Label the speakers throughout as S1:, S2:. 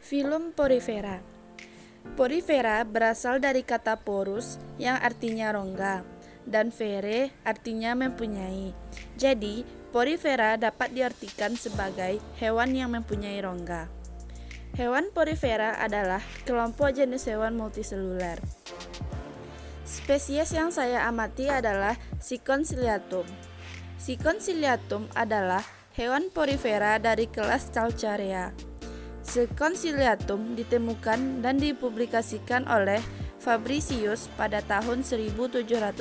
S1: Filum porifera. Porifera berasal dari kata porus yang artinya rongga dan fere artinya mempunyai. Jadi, porifera dapat diartikan sebagai hewan yang mempunyai rongga. Hewan porifera adalah kelompok jenis hewan multiseluler. Spesies yang saya amati adalah Sikon ciliatum. Sikon ciliatum adalah hewan porifera dari kelas Calcarea. Sikon ciliatum ditemukan dan dipublikasikan oleh Fabricius pada tahun 1780.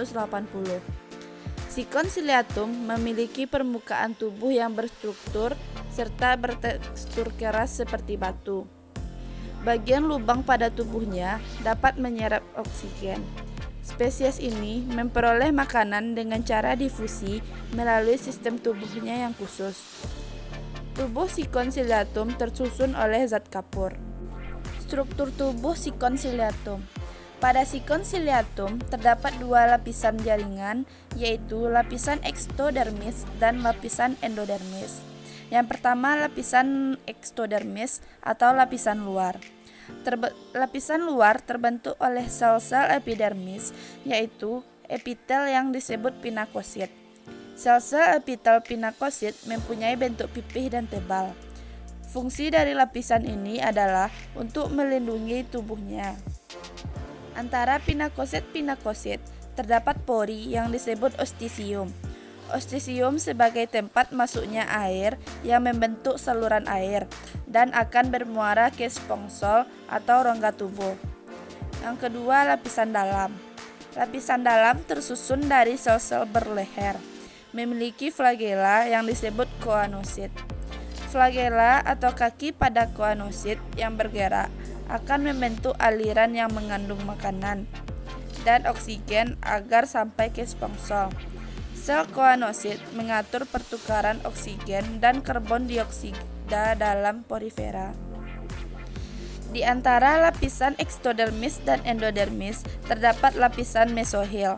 S1: Sikon ciliatum memiliki permukaan tubuh yang berstruktur serta bertekstur keras seperti batu. Bagian lubang pada tubuhnya dapat menyerap oksigen. Spesies ini memperoleh makanan dengan cara difusi melalui sistem tubuhnya yang khusus. Tubuh Sikon ciliatum tersusun oleh zat kapur. Struktur tubuh Sikon ciliatum. Pada Sikon ciliatum terdapat dua lapisan jaringan, yaitu lapisan ektodermis dan lapisan endodermis. Yang pertama lapisan ektodermis atau lapisan luar. Lapisan luar terbentuk oleh sel-sel epidermis, yaitu epitel yang disebut pinakosit. Sel-sel epitel pinakosit mempunyai bentuk pipih dan tebal. Fungsi dari lapisan ini adalah untuk melindungi tubuhnya. Antara pinakosit terdapat pori yang disebut ostisium. Ostisium sebagai tempat masuknya air yang membentuk saluran air dan akan bermuara ke spongsol atau rongga tubuh. Yang kedua, lapisan dalam. Lapisan dalam tersusun dari sel-sel berleher, memiliki flagela yang disebut choanosit. Flagela atau kaki pada choanosit yang bergerak akan membentuk aliran yang mengandung makanan dan oksigen agar sampai ke spongsol. Sel choanosit mengatur pertukaran oksigen dan karbon dioksida dalam porifera. Di antara lapisan ektodermis dan endodermis terdapat lapisan mesohil.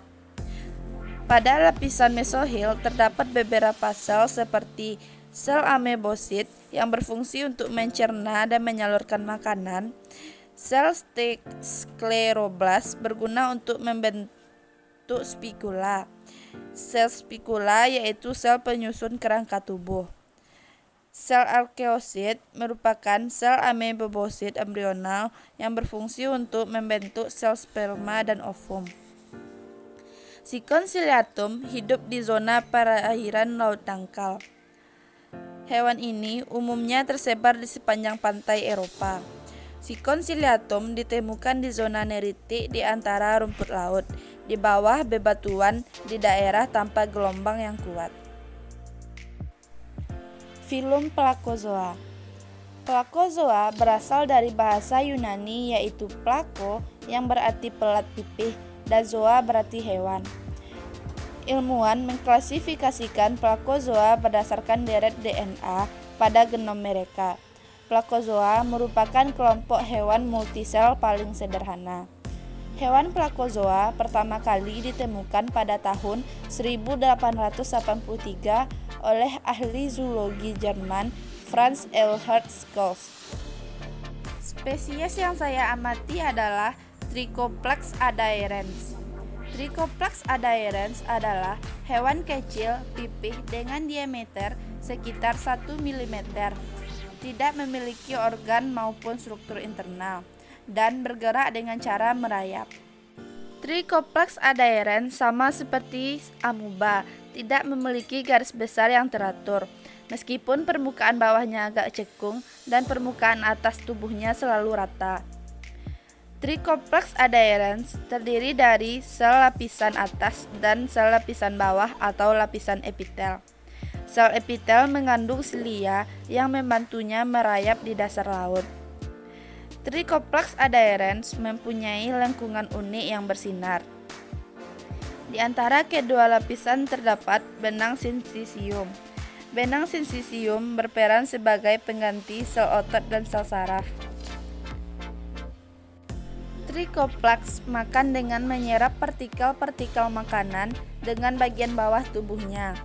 S1: Pada lapisan mesohil terdapat beberapa sel seperti sel amebosit yang berfungsi untuk mencerna dan menyalurkan makanan. Sel skleroblast berguna untuk membentuk spikula. Sel spikula yaitu sel penyusun kerangka tubuh. Sel arkeosit merupakan sel amebosit embrional yang berfungsi untuk membentuk sel sperma dan ovum. Sikon ciliatum hidup di zona perairan laut dangkal. Hewan ini umumnya tersebar di sepanjang pantai Eropa. Sikon ciliatum ditemukan di zona neritik di antara rumput laut, di bawah bebatuan di daerah tanpa gelombang yang kuat. Filum Placozoa. Placozoa berasal dari bahasa Yunani yaitu plako yang berarti pelat pipih dan zoa berarti hewan. Ilmuwan mengklasifikasikan Placozoa berdasarkan deret DNA pada genom mereka. Placozoa merupakan kelompok hewan multisel paling sederhana. Hewan Placozoa pertama kali ditemukan pada tahun 1883 oleh ahli zoologi Jerman Franz Elhard Schulz. Spesies yang saya amati adalah Trichoplax adhaerens. Trichoplax adhaerens adalah hewan kecil pipih dengan diameter sekitar 1 mm, tidak memiliki organ maupun struktur internal, dan bergerak dengan cara merayap. Trichoplax adhaerens sama seperti amuba, tidak memiliki garis besar yang teratur, meskipun permukaan bawahnya agak cekung dan permukaan atas tubuhnya selalu rata. Trichoplax adhaerens terdiri dari sel lapisan atas dan sel lapisan bawah atau lapisan epitel. Sel epitel mengandung silia yang membantunya merayap di dasar laut. Trichoplax adhaerens mempunyai lengkungan unik yang bersinar. Di antara kedua lapisan terdapat benang sinsisium. Benang sinsisium berperan sebagai pengganti sel otot dan sel saraf. Trichoplax makan dengan menyerap partikel-partikel makanan dengan bagian bawah tubuhnya.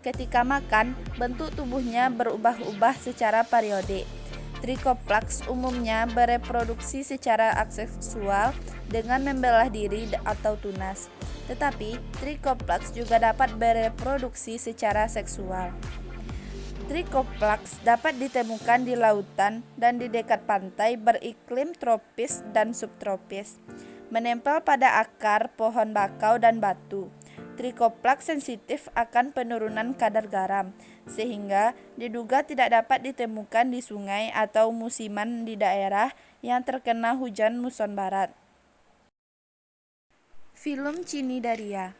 S1: Ketika makan, bentuk tubuhnya berubah-ubah secara periodik. Tricoplax umumnya bereproduksi secara aseksual dengan membelah diri atau tunas. Tetapi, Tricoplax juga dapat bereproduksi secara seksual. Tricoplax dapat ditemukan di lautan dan di dekat pantai beriklim tropis dan subtropis. Menempel pada akar pohon bakau dan batu. Tricoplax sensitif akan penurunan kadar garam, sehingga diduga tidak dapat ditemukan di sungai atau musiman di daerah yang terkena hujan muson barat. Filum Cnidaria.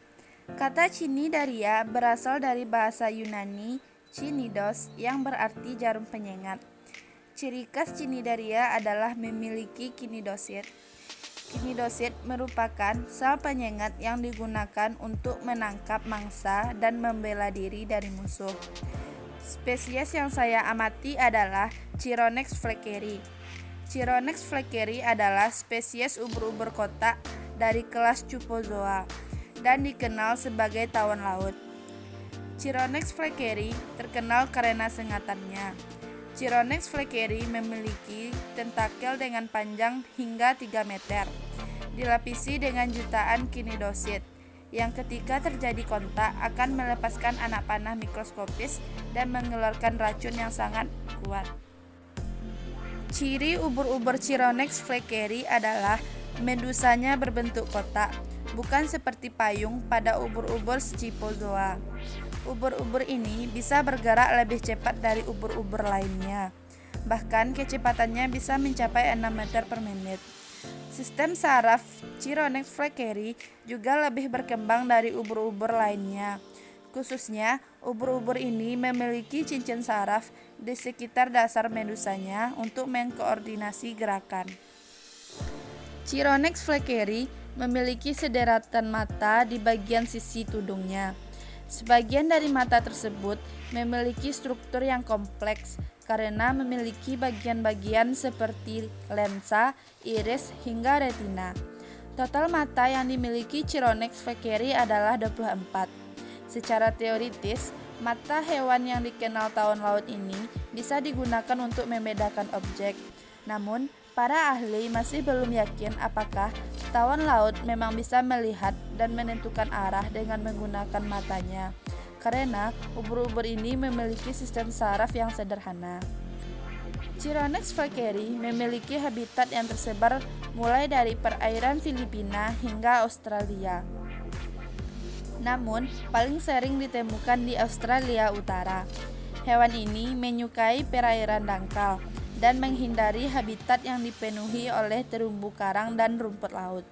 S1: Kata Cnidaria berasal dari bahasa Yunani Cnidos yang berarti jarum penyengat. Ciri khas Cnidaria adalah memiliki kinidosit. Kinidosit merupakan sel penyengat yang digunakan untuk menangkap mangsa dan membela diri dari musuh. Spesies yang saya amati adalah Chironex fleckeri. Chironex fleckeri adalah spesies ubur-ubur kotak dari kelas Cupozoa dan dikenal sebagai tawon laut. Chironex fleckeri terkenal karena sengatannya. Chironex fleckeri memiliki tentakel dengan panjang hingga 3 meter, dilapisi dengan jutaan kinidosit, yang ketika terjadi kontak akan melepaskan anak panah mikroskopis dan mengeluarkan racun yang sangat kuat. Ciri ubur-ubur Chironex fleckeri adalah medusanya berbentuk kotak, bukan seperti payung pada ubur-ubur Scyphozoa. Ubur-ubur ini bisa bergerak lebih cepat dari ubur-ubur lainnya. Bahkan kecepatannya bisa mencapai 6 meter per menit. Sistem saraf Chironex fleckeri juga lebih berkembang dari ubur-ubur lainnya. Khususnya, ubur-ubur ini memiliki cincin saraf di sekitar dasar medusanya untuk mengkoordinasi gerakan. Chironex fleckeri memiliki sederetan mata di bagian sisi tudungnya. Sebagian dari mata tersebut memiliki struktur yang kompleks karena memiliki bagian-bagian seperti lensa, iris, hingga retina. Total mata yang dimiliki Chironex fleckeri adalah 24. Secara teoritis, mata hewan yang dikenal tawon laut ini bisa digunakan untuk membedakan objek. Namun, para ahli masih belum yakin apakah tawon laut memang bisa melihat dan menentukan arah dengan menggunakan matanya, karena ubur-ubur ini memiliki sistem saraf yang sederhana. Chironex fleckeri memiliki habitat yang tersebar mulai dari perairan Filipina hingga Australia. Namun, paling sering ditemukan di Australia Utara. Hewan ini menyukai perairan dangkal dan menghindari habitat yang dipenuhi oleh terumbu karang dan rumput laut.